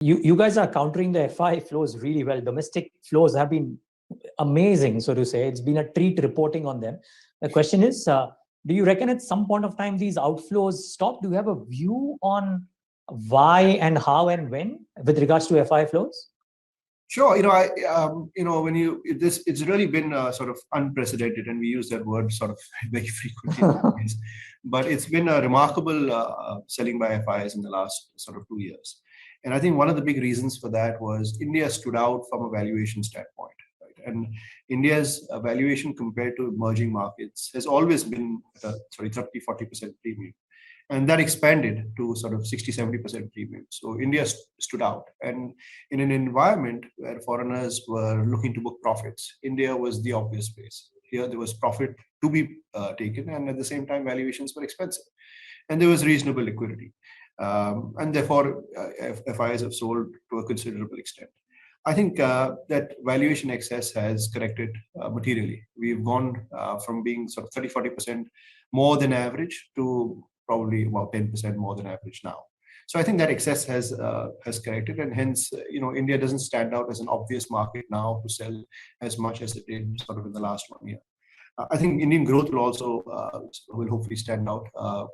You guys are countering the FI flows really well. Domestic flows have been amazing, so to say. It's been a treat reporting on them. The question is, do you reckon at some point of time these outflows stop? Do you have a view on why and how and when with regards to FI flows? Sure. It's really been sort of unprecedented, and we use that word sort of very frequently. But it's been a remarkable selling by FIs in the last sort of 2 years. And I think one of the big reasons for that was India stood out from a valuation standpoint. Right? And India's valuation compared to emerging markets has always been, 30-40% premium. And that expanded to sort of 60-70% premium. So India stood out. And in an environment where foreigners were looking to book profits, India was the obvious place. Here there was profit to be taken, and at the same time valuations were expensive. And there was reasonable liquidity. And therefore, FIs have sold to a considerable extent. I think that valuation excess has corrected materially. We've gone from being sort of 30-40% more than average to probably about 10% more than average now. So I think that excess has corrected, and hence, India doesn't stand out as an obvious market now to sell as much as it did sort of in the last 1 year. I think Indian growth will also will hopefully stand out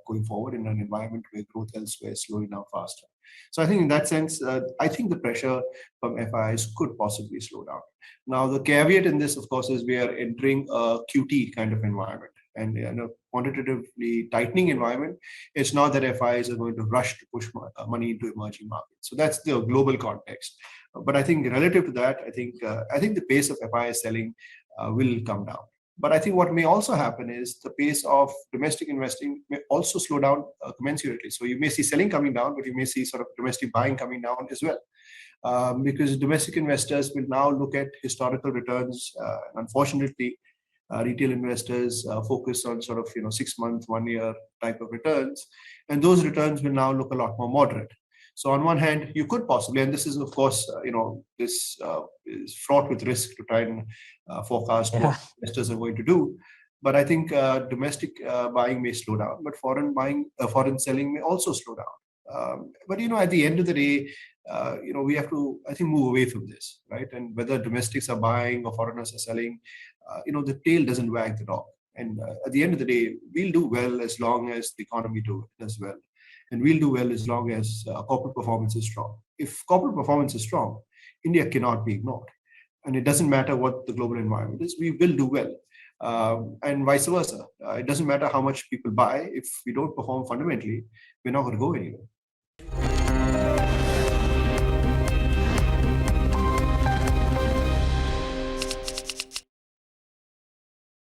going forward in an environment where growth elsewhere is slowing down faster. So I think in that sense, I think the pressure from FIs could possibly slow down. Now, the caveat in this, of course, is we are entering a QT kind of environment. And in a quantitatively tightening environment, it's not that FIs are going to rush to push money into emerging markets. So that's the global context. But I think relative to that, I think the pace of FIs selling will come down. But I think what may also happen is the pace of domestic investing may also slow down commensurately. So you may see selling coming down, but you may see sort of domestic buying coming down as well. Because domestic investors will now look at historical returns. Unfortunately, retail investors focus on sort of 6 month, 1 year type of returns, and those returns will now look a lot more moderate. So on one hand, you could possibly, and this is of course, this is fraught with risk to try and forecast what investors are going to do. But I think domestic buying may slow down, but foreign selling may also slow down. But at the end of the day, we have to, I think, move away from this, right? And whether domestics are buying or foreigners are selling, the tail doesn't wag the dog. And at the end of the day, we'll do well as long as the economy does well. And we'll do well as long as corporate performance is strong. If corporate performance is strong, India cannot be ignored. And it doesn't matter what the global environment is, we will do well. And vice versa. It doesn't matter how much people buy. If we don't perform fundamentally, we're not going to go anywhere.